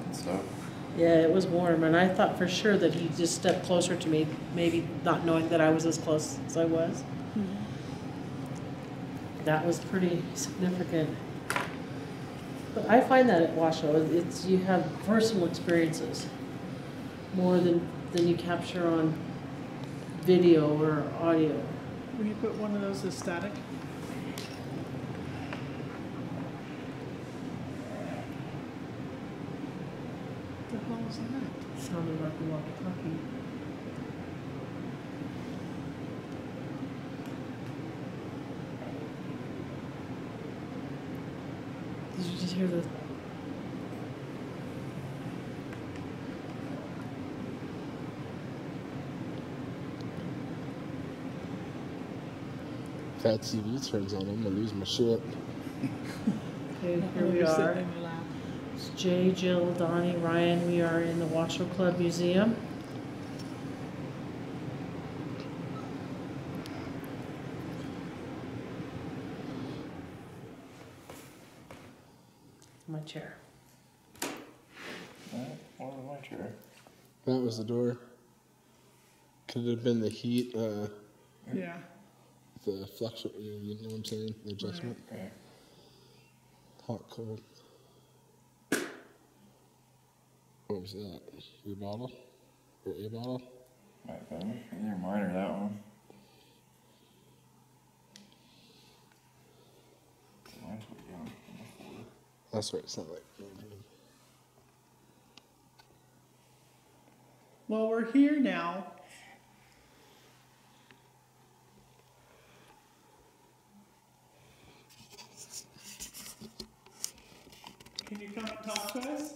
and stuff. Yeah, it was warm, and I thought for sure that he just stepped closer to me, maybe not knowing that I was as close as I was. Mm-hmm. That was pretty significant. But I find that at Washoe, it's you have personal experiences more than you capture on video or audio. Will you put one of those as static? What the hell was that? Sounded like a walkie-talkie. Did you just hear the... If that TV turns on, I'm gonna lose my shit. Okay, here we are. It's Jay, Jill, Donnie, Ryan. We are in the Washoe Club Museum. My chair. What was my chair? That was the door. Could it have been the heat, Yeah. the fluctuate, you know what I'm saying? The adjustment. Okay. Hot, cold. What was that? Your bottle? Or a bottle? Might have been. Either mine or that one. Mine's way down. That's right, it's not like... Well, we're here now. Can you come and talk to us?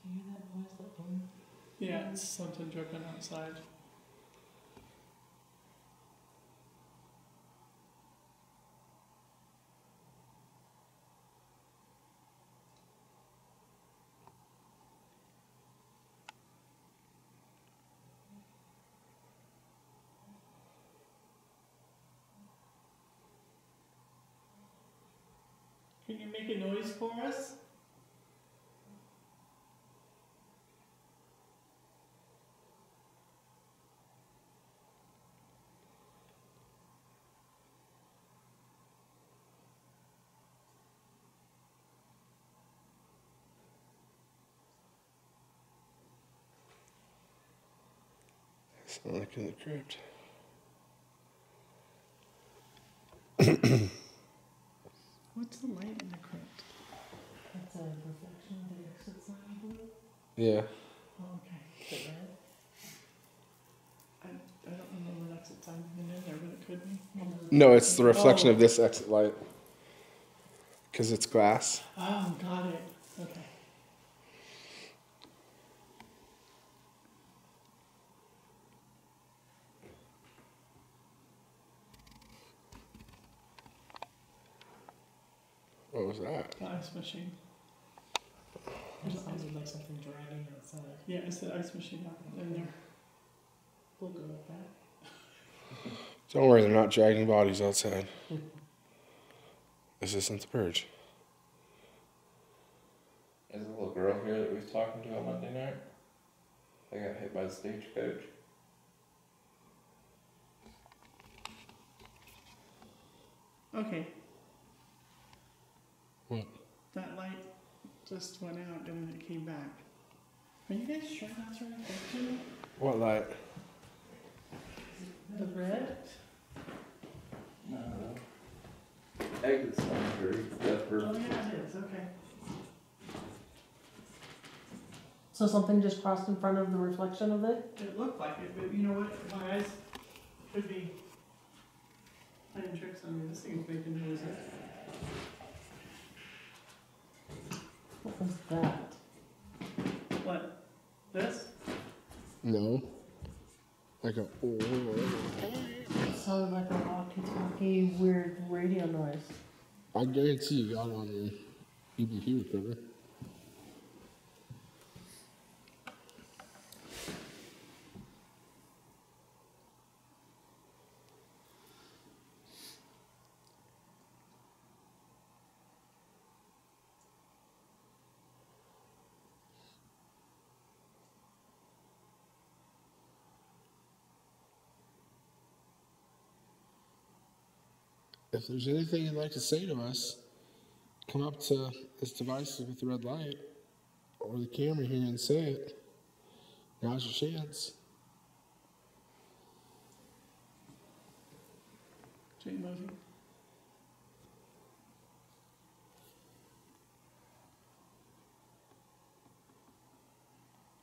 Do you hear that noise, that boom? Yeah, it's something dripping outside. Can you make a noise for us? Sound like in the crypt. What's the light in the crypt? That's a reflection of the exit sign, I believe. Yeah. Oh, okay. Is it red? I don't remember an exit sign being in there, but it could be. No, it's the reflection Oh. of this exit light. Because it's glass. Oh, got it. Okay. What was that? The ice machine. It sounded like something dragging outside. Yeah, it's the ice machine out in there. We'll go with that. Don't worry, they're not dragging bodies outside. This isn't the purge. Is the little girl here that we was talking to on Monday night? They got hit by the stagecoach. Okay. What? That light just went out and then it came back. Are you guys sure that's right? Thank What light? The red? No. Exit sign for Death you. Row. Oh yeah, it is. Okay. So something just crossed in front of the reflection of it? It looked like it, but you know what? My eyes could be playing tricks on me. This thing's making noises. What was that? What? This? No. Like a. It sounded like a walkie-talkie, weird radio noise. I guarantee you got it on your EVP recorder. If there's anything you'd like to say to us, come up to this device with the red light or the camera here and say it. Now's your chance. Jane Mosey.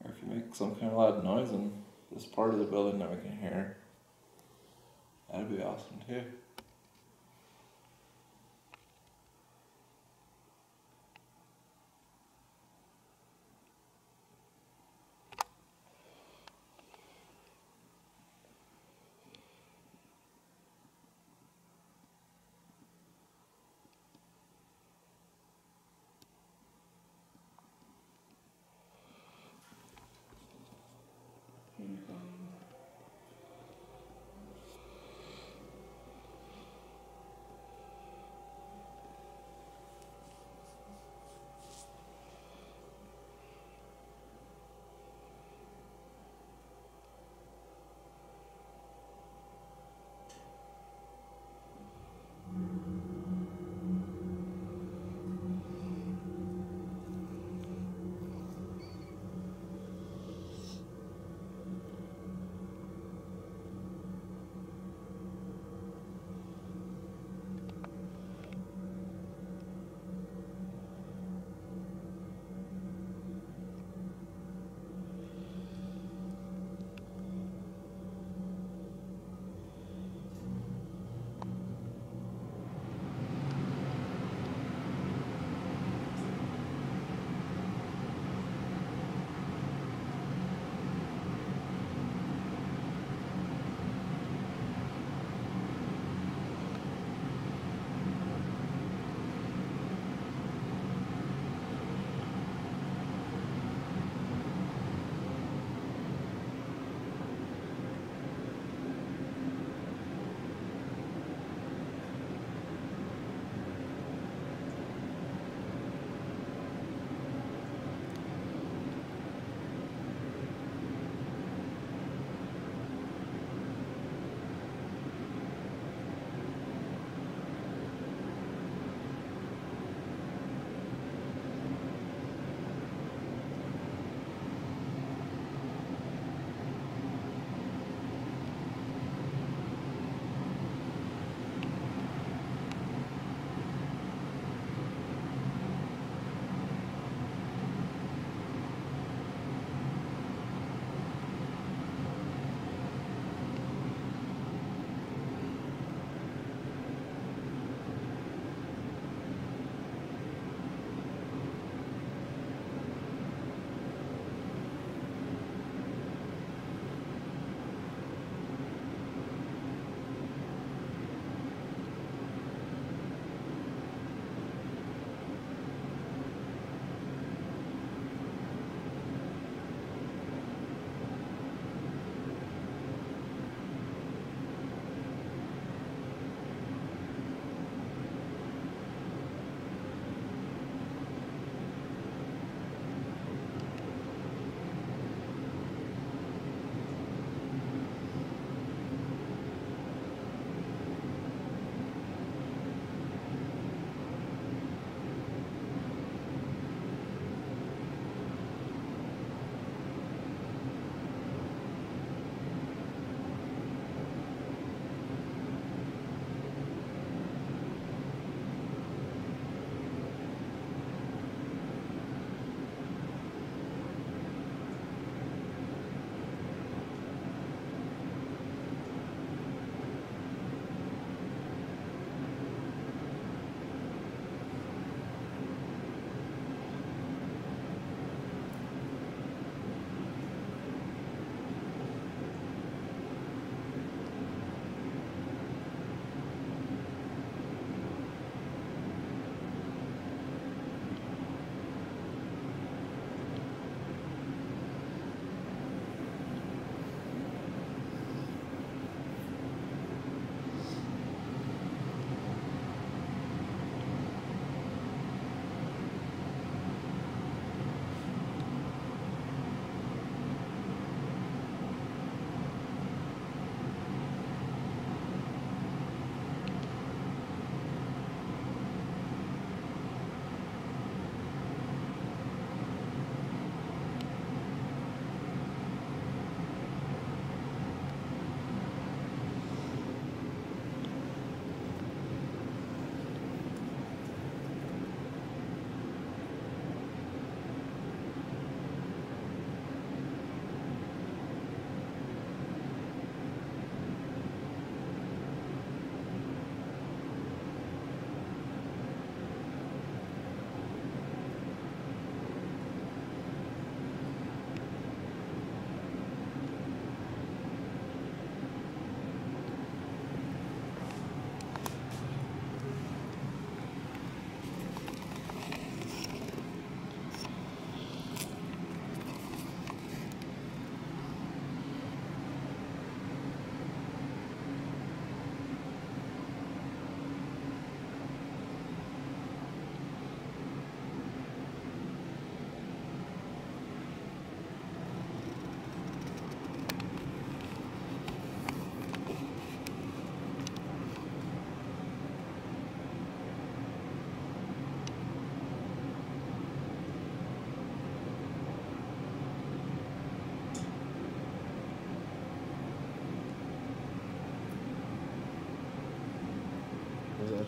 Or if you make some kind of loud noise in this part of the building that we can hear, that'd be awesome too.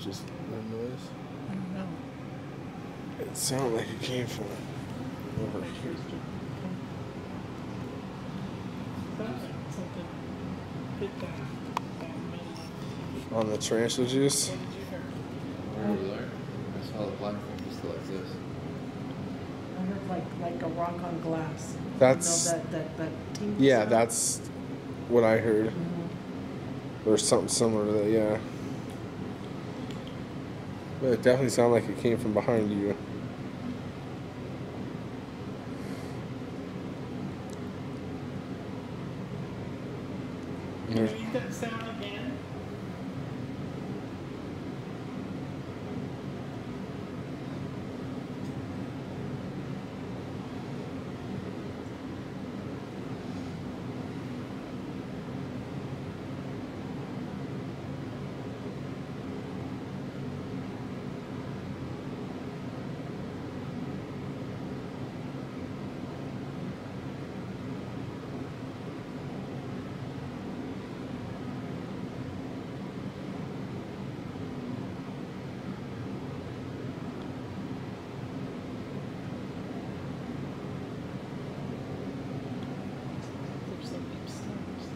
just that noise? I don't know. It sounded like it came from over here. Something hit that middle. On the tarantula juice? What did you hear? Right over there. I saw the black thing just like this. I heard like a rock on glass. That's You know, that ting yeah, sound? that's what I heard. Mhm. Or something similar to that, yeah. But it definitely sounded like it came from behind you. Can you read that sound again? There's some deep sounds.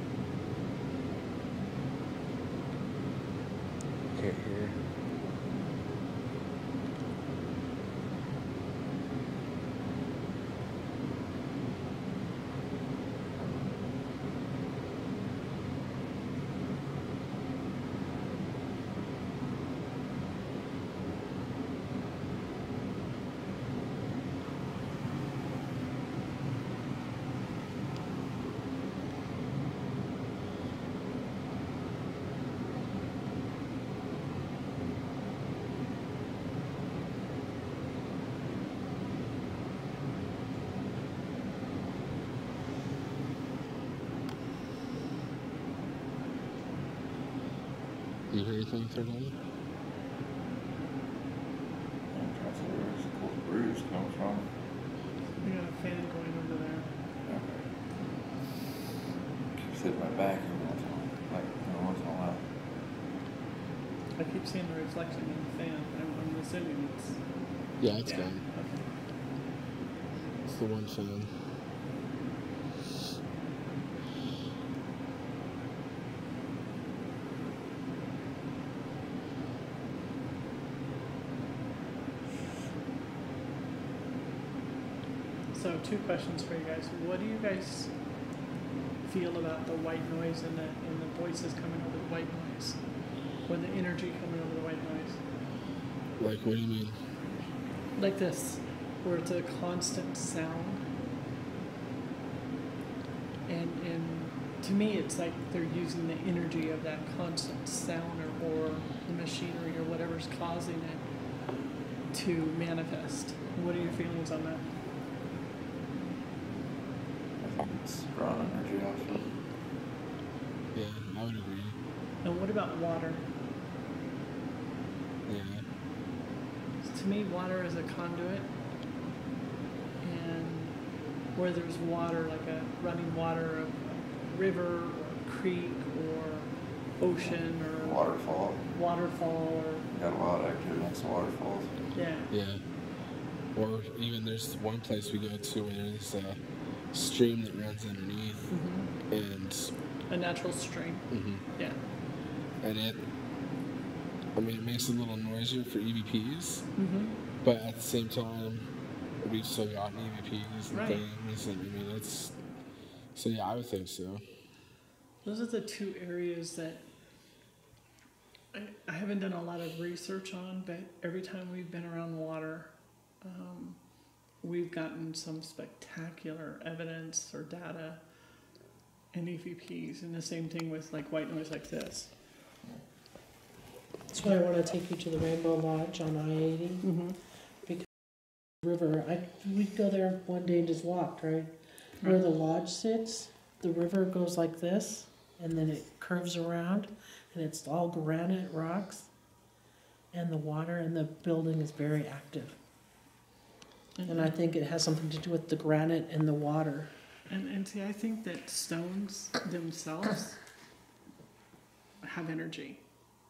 Can't hear. Do you hear anything, third eye? I'm trying to see where this cool breeze comes from. We got a fan going over there. Okay. Keeps hitting my back every once in a while. Like, every once in a while. I keep seeing the reflection in the fan. I'm assuming it's. Yeah, it's Yeah. gone. Okay. It's the one fan. So, two questions for you guys. What do you guys feel about the white noise and the voices coming over the white noise? Or the energy coming over the white noise? Like, what do you mean? Like this, where it's a constant sound. And to me, it's like they're using the energy of that constant sound or the machinery or whatever's causing it to manifest. What are your feelings on that? I think it's drawing energy off of. Yeah, I would agree. And what about water? Yeah. To me, water is a conduit, and where there's water, like a running water, a river or creek or ocean or Waterfall. or Got a lot of activity next to waterfalls. yeah, Yeah. Or even there's one place we go to where there's a stream that runs underneath, and a natural stream. Yeah, and it makes it a little noisier for EVPs, but at the same time, we've still gotten EVPs and Right. things, and it's so yeah, I would think so. those are the two areas that I haven't done a lot of research on, but every time we've been around water, we've gotten some spectacular evidence or data and EVPs, and the same thing with like white noise like this. That's why I want to take you to the Rainbow Lodge on I-80. Because the river, we'd go there one day and just walked, right? Where the lodge sits, the river goes like this, and then it curves around, and it's all granite rocks, and the water in the building is very active. And I think it has something to do with the granite and the water. And see, I think that stones themselves have energy.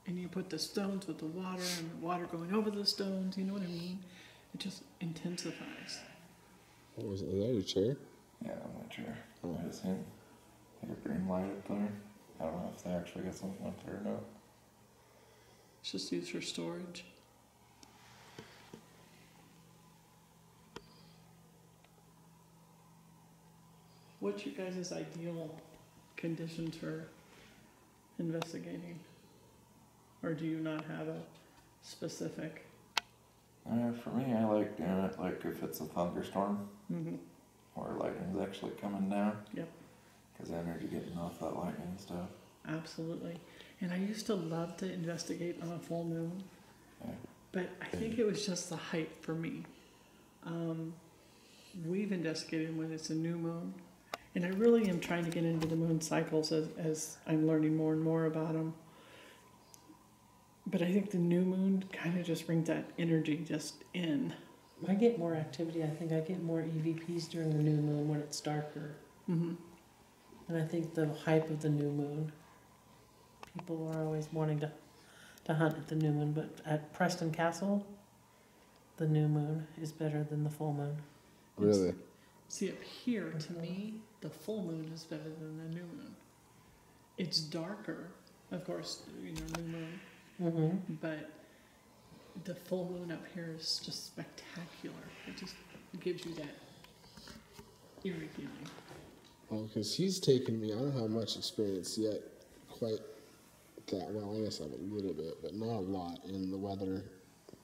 and you put the stones with the water and the water going over the stones, you know what I mean? It just intensifies. What was it? Is that your chair? Yeah, I'm not sure. Oh. I just seen like a green light up there. I don't know if they actually got something up there or not. It's just used for storage. What's your guys' ideal conditions for investigating? Or do you not have a specific? For me, I like doing it like if it's a thunderstorm Mm-hmm. or lightning's actually coming down. Yep. Because the energy getting off that lightning and stuff. Absolutely. And I used to love to investigate on a full moon, Yeah. but I think it was just the height for me. We've investigated when it's a new moon, and I really am trying to get into the moon cycles as I'm learning more and more about them. But I think the new moon kind of just brings that energy just in. I get more activity. I think I get more EVPs during the new moon when it's darker. Mm-hmm. And I think the hype of the new moon. People are always wanting to hunt at the new moon, but at Preston Castle, the new moon is better than the full moon. Really? See, up here, to me, the full moon is better than the new moon. It's darker, of course, new moon, Mm-hmm. but the full moon up here is just spectacular. It just gives you that eerie feeling. Well, because he's taken me, I don't have much experience yet, quite that well. I guess I have a little bit, but not a lot in the weather,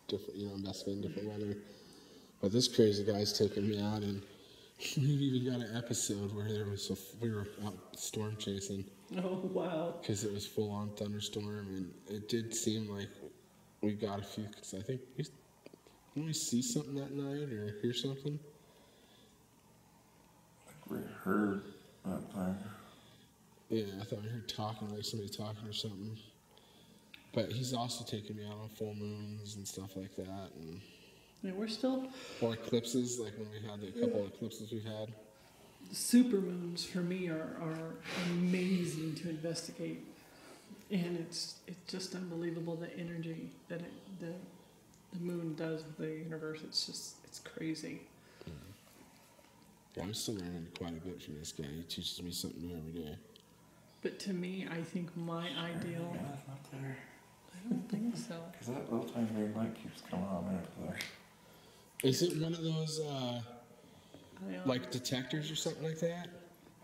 different, investigating different weather. But this crazy guy's taken me out, and we even got an episode where we were out storm chasing Oh, wow. because it was full on thunderstorm, and it did seem like we got a few. Cause I think didn't we see something that night or hear something? We heard that thing. Yeah, I thought we heard talking, like somebody talking or something. But he's also taken me out on full moons and stuff like that, and Yeah, we're still or eclipses, like when we had the couple of eclipses we've had. super moons for me are amazing to investigate, and it's just unbelievable the energy that the moon does with the universe. It's crazy. Yeah, I'm still learning quite a bit from this guy. He teaches me something new every day. But to me, I think my ideal. Yeah, it's not there. I don't think so. Because that little tiny green light keeps coming on right up there. Is it one of those like detectors or something like that?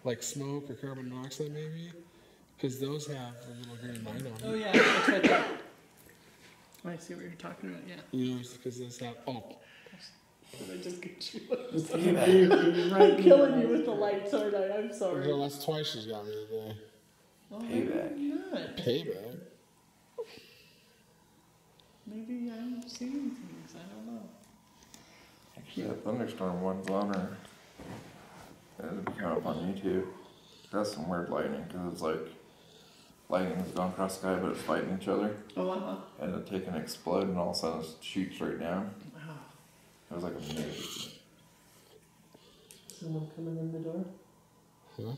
Like smoke or carbon monoxide maybe? Because those have a little green light on Oh them. yeah, that's right there. I see what you're talking about. Yeah. You know, because those have. Oh, Did I just get you? Right. I'm killing you with the lights, aren't I? I'm sorry. well, that's twice she's got me today. Oh, Payback. maybe not. Payback. Maybe I'm seeing things. I don't know. Actually, that thunderstorm one's on her. It'll be coming up on YouTube. That's some weird lightning, because it's like lightning's gone across the sky, but it's fighting each other. Oh, uh-huh. And it'll take and explode, and all of a sudden it shoots straight down. Wow. It was like amazing. Someone coming in the door? Huh?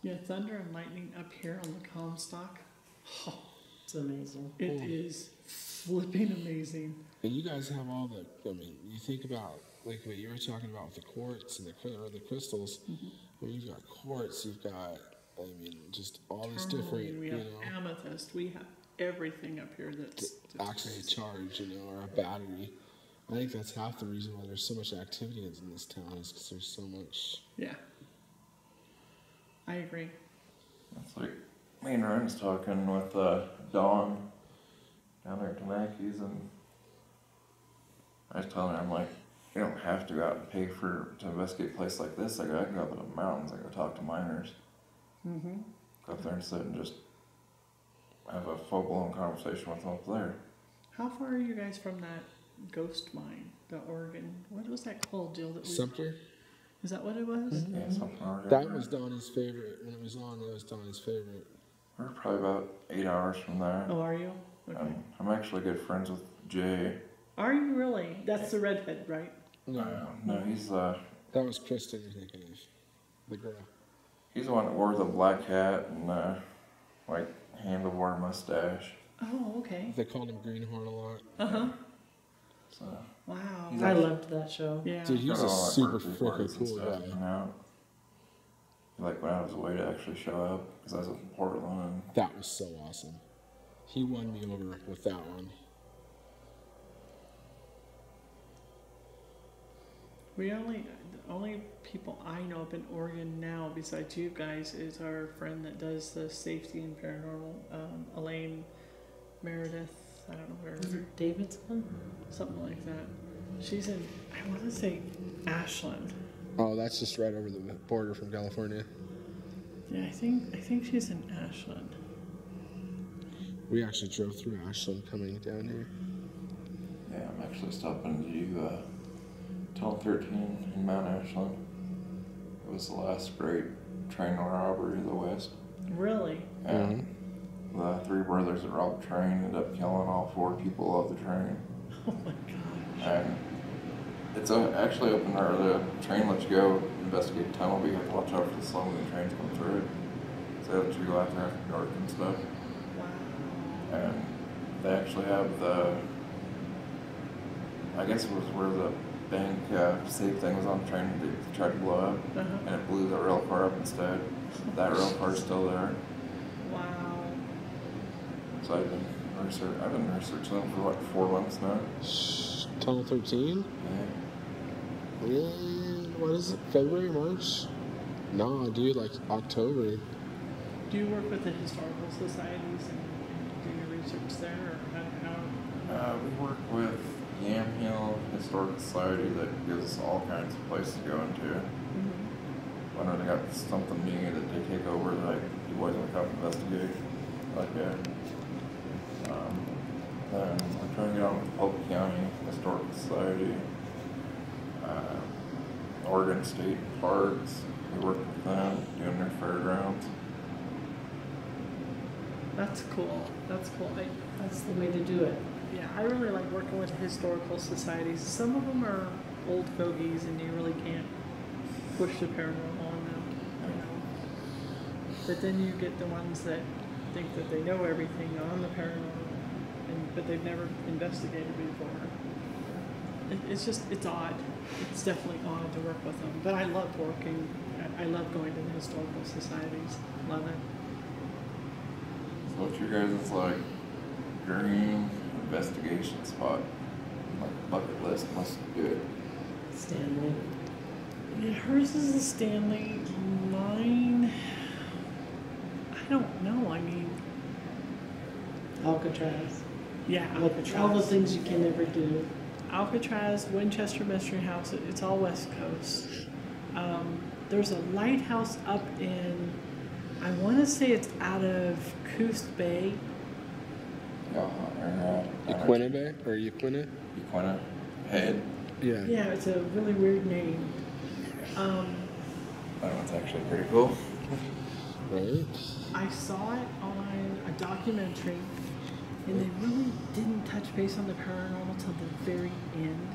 Yeah, thunder and lightning up here on the Comstock. Oh, It's amazing. it is flipping amazing. And you guys have all the. I mean, you think about like what you were talking about with the quartz and the crystals. Mm-hmm. When you've got quartz, you've got. I mean, just all this Tourmaline, different. we You have know, amethyst. We have everything up here that's actually a charge. You know, or a battery. I think that's half the reason why there's so much activity in this town is because there's so much. Yeah. I agree. It's like me and Ryan's talking with Dawn down there at Tanaki's, and I was telling her, I'm like, you don't have to go out and pay to investigate a place like this. I can go up in the mountains. I go talk to miners. Mm-hmm. Go up there and sit and just have a full-blown conversation with them up there. How far are you guys from that ghost mine, the Oregon? What was that called, Jill? That we, Sumter? is that what it was? Yeah, something already. That was Donnie's favorite. When it was on, that was Donnie's favorite. We're probably about 8 hours from there. Oh, are you? Okay. I'm actually good friends with Jay. Are you really? That's the redhead, right? No, he's That was Kristen you're thinking of. The girl. he's the one that wore the black hat and like handlebar mustache. Oh, okay. They called him Greenhorn a lot. Uh-huh. So Wow. He's I actually- loved that show. Yeah. Dude, he was got a all, like, super birthday freaking parties and cool stuff guy. coming out. Like when I was away to actually show up because I was in Portland. That was so awesome. He won me over with that one. The only people I know up in Oregon now, besides you guys, is our friend that does the safety and paranormal, Elaine Meredith. I don't know where, Is it Davidson? something like that. She's in, I want to say, Ashland. Oh, that's just right over the border from California. Yeah, I think she's in Ashland. We actually drove through Ashland coming down here. Yeah, I'm actually stopping to do Tunnel 13 in Mount Ashland. It was the last great train robbery of the West. Really? And the three brothers that robbed the train ended up killing all four people of the train. Oh my gosh. And it's actually open, or the train lets you go investigate the tunnel, but you have to watch out for the slow moving trains come through it. So they let you go out there after dark and stuff. Wow. And they actually have the, I guess it was where the bank safe thing was on the train that they tried to blow up, Uh-huh. and it blew the rail car up instead. That rail car's still there. Wow. So I've been researching them for what, 4 months now. Tunnel 13? Yeah. Yeah, what is it? February, March? No, dude, like October. Do you work with the historical societies and do your research there, or how? We work with Yamhill Historical Society that gives us all kinds of places to go into. Whenever they got something new that they take over, like you boys want to come investigate, like that. Then we're trying to get on with Polk County Historical Society, Oregon State Parks. We work with them doing their fairgrounds. That's cool. That's cool. That's the way to do it. Yeah, I really like working with historical societies. Some of them are old fogies, and you really can't push the paranormal on them, you know. But then you get the ones that think that they know everything on the paranormal, but they've never investigated before. It's odd. It's definitely odd to work with them. But I love working. I love going to the historical societies. Love it. So what's your guys' like dream investigation spot? Like bucket list must do it. Stanley. Yeah, hers is the Stanley. Mine, I don't know. I mean, Alcatraz. yeah, All the Alcatraz. things you can never do. Alcatraz, Winchester Mystery House. It's all West Coast. There's a lighthouse up in, I want to say it's out of Coos Bay. Equina Bay? Or Equina? Equina Head. Yeah. Yeah, it's a really weird name. That one's actually pretty cool. Right? I saw it on a documentary, and they really didn't touch base on the paranormal till the very end,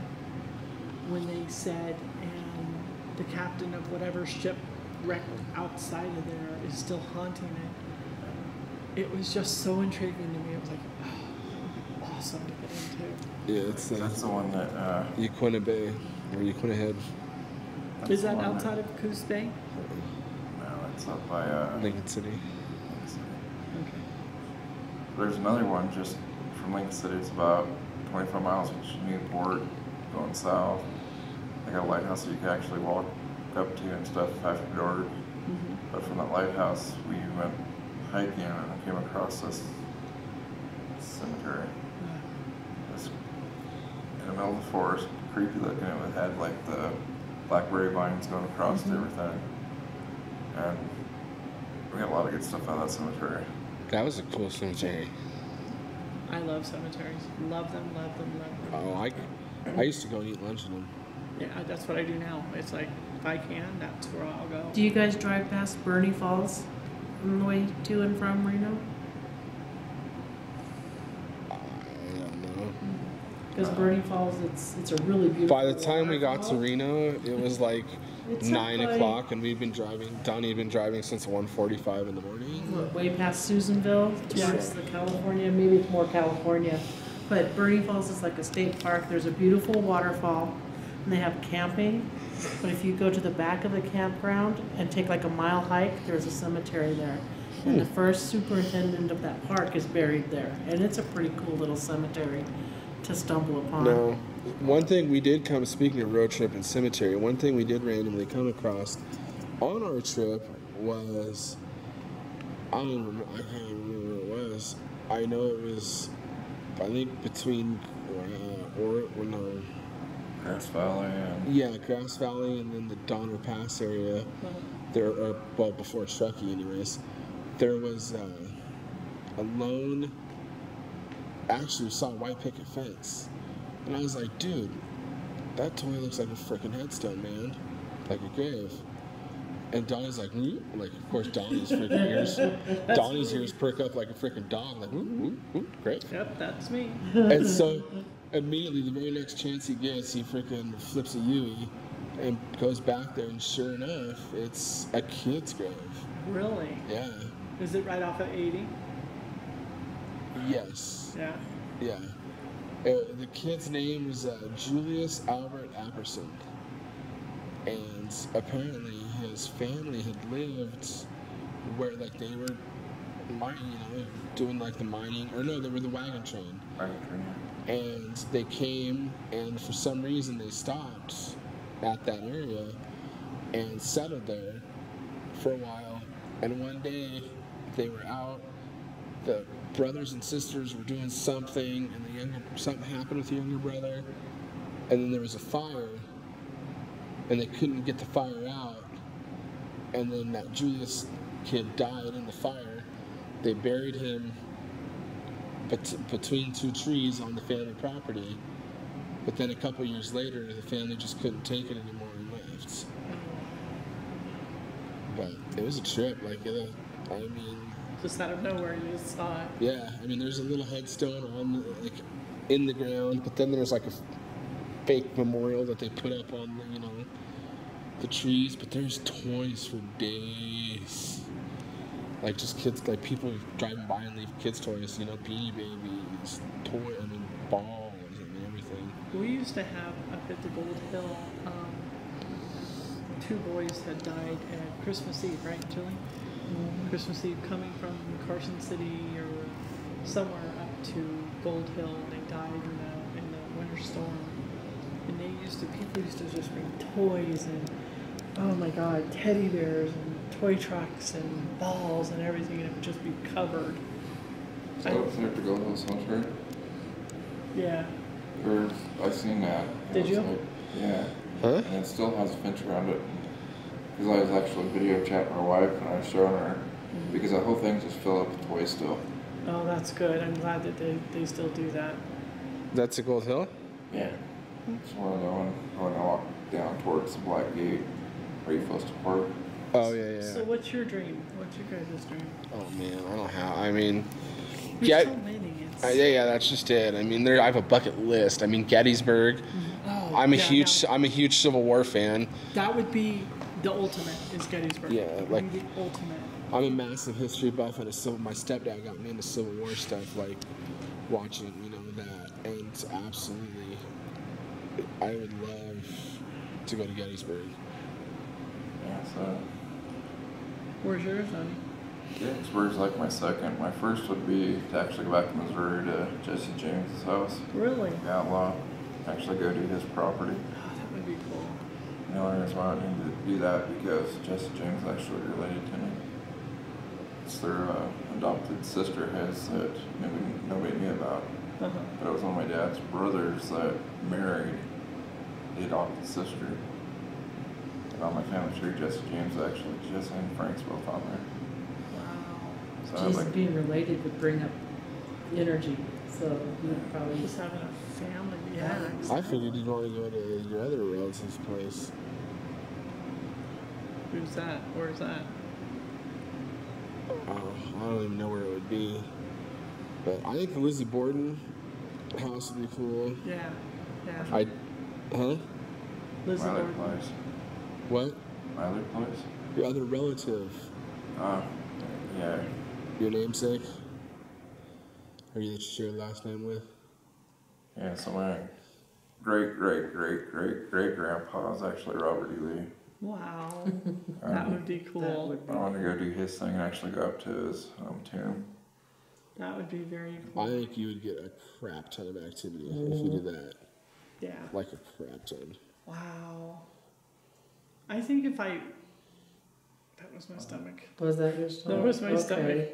when they said, and the captain of whatever ship wrecked outside of there is still haunting it. It was just so intriguing to me. It was like, oh, that would be awesome to get into. Yeah, it's That's the one that Equina Bay. Or Equina Head. that's Is the that one outside of Coos Bay? No, it's up by Lincoln City. Okay. There's another one just from Lincoln City. It's about 25 miles from Newport, going south. They got a lighthouse that you can actually walk up to and stuff after dark. But from that lighthouse, we went hiking and came across this cemetery. It's in the middle of the forest, creepy looking. It had like the blackberry vines going across and everything. And we got a lot of good stuff out of that cemetery. That was a cool cemetery. I love cemeteries. Love them, love them, love them. Oh, I used to go and eat lunch in them. Yeah, that's what I do now. It's like, if I can, that's where I'll go. Do you guys drive past Bernie Falls on the way to and from Reno? I don't know. Because Bernie Falls, it's a really beautiful. By the time we got to waterfall. Reno, it was like It's up 9 by- o'clock, and we've been driving. Donnie had been driving since 1:45 in the morning. What, way past Susanville towards the California, maybe it's more California. But Bernie Falls is like a state park. There's a beautiful waterfall, and they have camping. But if you go to the back of the campground and take like a mile hike, there's a cemetery there. And the first superintendent of that park is buried there. And it's a pretty cool little cemetery to stumble upon. No. One thing we did come, speaking of road trip and cemetery, one thing we did randomly come across on our trip was, I can't remember where it was. I know it was, I think between, Grass Valley and yeah, Grass Valley and then the Donner Pass area. There, well, before Truckee anyways, there was a lone, actually we saw a white picket fence. And I was like, dude, that toy looks like a freaking headstone, man. Like a grave. And Donnie's like, whoop. Like, of course, Donnie's ears perk up like a freaking dog. Like, whoop, whoop, whoop, great. Yep, that's me. And so, immediately, the very next chance he gets, he freaking flips a Yui and goes back there, and sure enough, it's a kid's grave. Really? Yeah. Is it right off of 80? Yes. Yeah. Yeah. The kid's name was Julius Albert Apperson. And apparently his family had lived where, like, they were doing, like, the mining, or no, they were the wagon train. And they came, and for some reason they stopped at that area and settled there for a while. And one day they were out, the brothers and sisters were doing something, and something happened with the younger brother, and then there was a fire, and they couldn't get the fire out, and then that Julius kid died in the fire. They buried him between two trees on the family property, but then a couple years later, the family just couldn't take it anymore and left. But it was a trip, like, I mean... Just out of nowhere, you just saw it. Yeah, I mean, there's a little headstone on, like, in the ground, but then there's, like, a fake memorial that they put up on, the trees, but there's toys for days. Like, just kids, like, people driving by and leave kids' toys, Beanie Babies, balls, and everything. We used to have up at the Gold Hill, 2 boys had died at Christmas Eve, right, Julie? Mm-hmm. Christmas Eve, coming from Carson City or somewhere up to Gold Hill, and they died in the winter storm. And people used to just bring toys and, oh my God, teddy bears and toy trucks and balls and everything, and it would just be covered. so it's there to go to the cemetery. Yeah. I seen that. Did you? Like, yeah. Huh? And it still has a fence around it. Because I was actually video chatting my wife, and I was showing her, because the whole thing's just filled up with toys still. Oh, that's good. I'm glad that they still do that. That's a Gold Hill? Yeah. It's one of the one when I walk down towards the Black Gate, where you're supposed to park. Oh, yeah. So what's your dream? What's your guys' dream? Oh, man, I don't have, I mean... There's so many. Yeah, that's just it. I mean, I have a bucket list. I mean, Gettysburg. Oh, I'm a huge Civil War fan. That would be the ultimate, is Gettysburg. Yeah, That like- would be the ultimate. I'm a massive history buff, and my stepdad got me into Civil War stuff, like watching, that. And absolutely, I would love to go to Gettysburg. Yeah, so Where's yours, honey? Gettysburg's like my second. My first would be to actually go back to Missouri to Jesse James' house. Really? Outlaw. Actually go to his property. Oh, that would be cool. The only reason why I need to do that because Jesse James is actually related to me. It's their adopted sister has that nobody knew about. Uh-huh. But it was one of my dad's brothers that married the adopted sister. And on my family tree, Jesse James actually, Jesse and Frank's both on there. Wow. So I was Just like, being related would bring up energy, so you would probably Just having a family, yeah. I figured you'd want to go to your other relative's place. Who's that? Where's that? I don't even know where it would be. But I think Lizzie Borden house would be cool. Yeah. Yeah. Huh? Liz My and other Lord. place. What? My other place. Your other relative. Yeah. Your namesake? Or you that you share a last name with? Yeah, so my great grandpa is actually Robert E. Lee. Wow. That would be cool. That would I be. want to go do his thing and actually go up to his tomb. That would be very cool. I think you would get a crap ton of activity if you did that. Yeah. Like a crap ton. Wow. I think if I... That was my stomach. Was that your stomach? That was my Okay. stomach.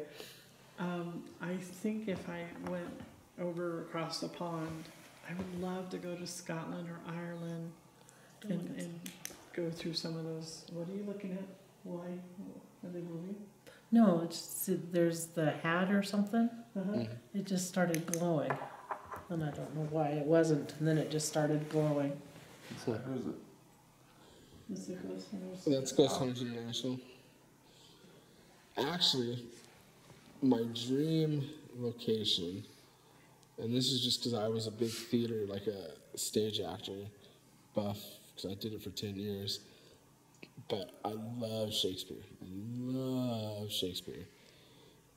I think if I went over across the pond, I would love to go to Scotland or Ireland and go through some of those. What are you looking at? Why are they moving? No, it's there's the hat or something. Uh-huh. It just started glowing, and I don't know why it wasn't. And then it just started glowing. So who is it? Let's see if this one is- That's Ghost Hunters International. Actually, my dream location, and this is just because I was a big theater, like a stage actor, buff, because I did it for 10 years. But I love Shakespeare. I love Shakespeare.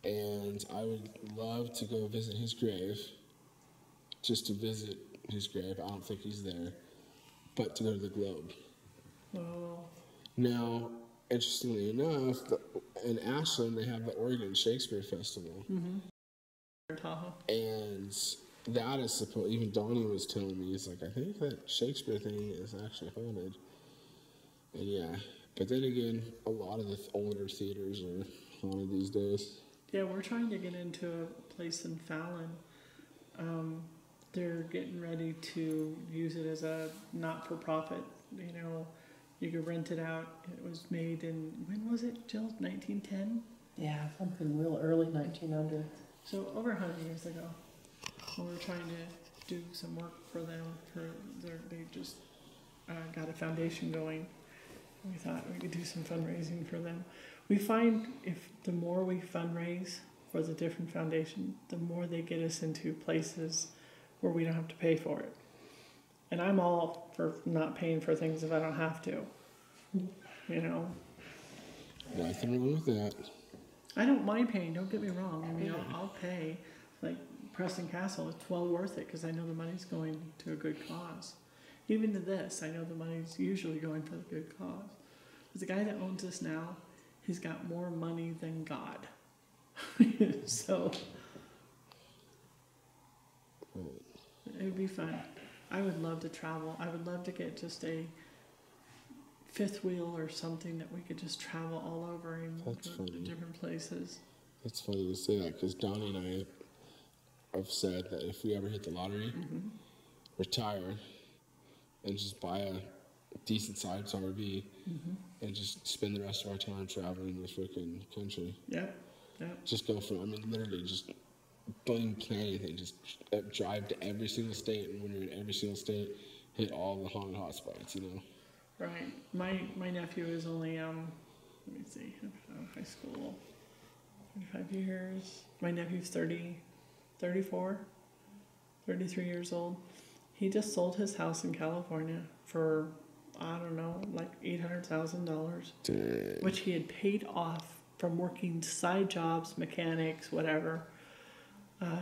And I would love to go visit his grave, just to visit his grave. I don't think he's there, but to go to the Globe. Oh, Now, interestingly enough, in Ashland, they have the Oregon Shakespeare Festival. Tahoe. And that is supposed, even Donnie was telling me, he's like, I think that Shakespeare thing is actually haunted. And yeah, but then again, a lot of the older theaters are haunted these days. Yeah, we're trying to get into a place in Fallon. They're getting ready to use it as a not-for-profit. You know, you could rent it out. It was made in, when was it, Jill? 1910? Yeah, something real early 1900s. So over 100 years ago. And we're trying to do some work for them. They just got a foundation going. We thought we could do some fundraising for them. We find if the more we fundraise for the different foundation, the more they get us into places where we don't have to pay for it. And I'm all for not paying for things if I don't have to. You know, Nothing wrong with that. I don't mind paying. Don't get me wrong. I mean, I'll pay. Like Preston Castle, it's well worth it because I know the money's going to a good cause. Even to this, I know the money's usually going for the good cause. But the guy that owns this now, he's got more money than God. So it would be fun. I would love to travel. I would love to get just a fifth wheel or something that we could just travel all over and go That's to funny. different places. It's funny you say that because Donnie and I have said that if we ever hit the lottery, retire and just buy a decent sized RV and just spend the rest of our time traveling the freaking country. Yep, yep. Just go from, I mean, literally just don't plan anything. Just drive to every single state, and when you're in every single state, hit all the haunted hotspots, you know? Right. My nephew is only, let me see, high school, 25 years. My nephew's 34, 33 years old. He just sold his house in California for, I don't know, like $800,000, which he had paid off from working side jobs, mechanics, whatever.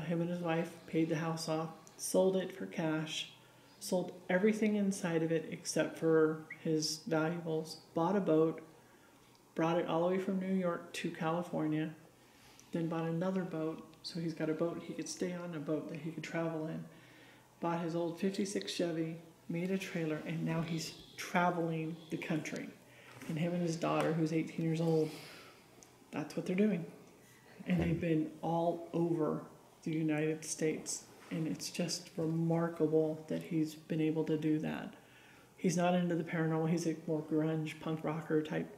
Him and his wife paid the house off, sold it for cash, sold everything inside of it except for his valuables, bought a boat, brought it all the way from New York to California, then bought another boat. So he's got a boat he could stay on, a boat that he could travel in. Bought his old 56 Chevy, made a trailer, and now he's traveling the country. And him and his daughter, who's 18 years old, that's what they're doing. And they've been all over the United States. And it's just remarkable that he's been able to do that. He's not into the paranormal. He's a more grunge, punk rocker type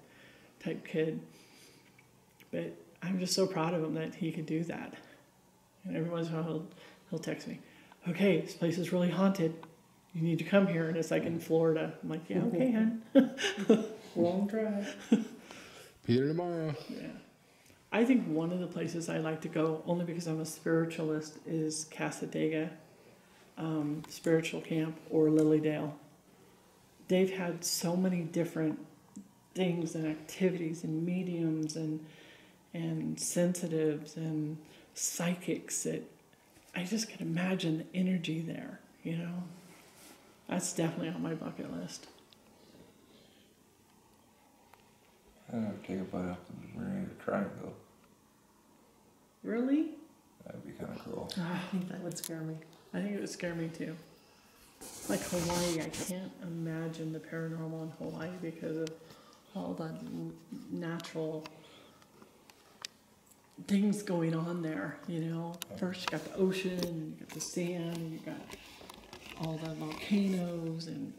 kid. But I'm just so proud of him that he could do that. And every once in a while he'll text me, okay, this place is really haunted. You need to come here. And it's like in Florida. I'm like, yeah, okay, hon. Long drive. Be there tomorrow. Yeah. I think one of the places I like to go, only because I'm a spiritualist, is Casadega. spiritual camp or Lilydale. They've had so many different things and activities and mediums and sensitives and psychics that I just can imagine the energy there, you know. That's definitely on my bucket list. I'd take a bite off the Bermuda Triangle. Really? That'd be kind of cool. I think that would scare me. I think it would scare me too. Like Hawaii, I can't imagine the paranormal in Hawaii because of all the natural things going on there, you know. First you got the ocean, you got the sand, you got all the volcanoes, and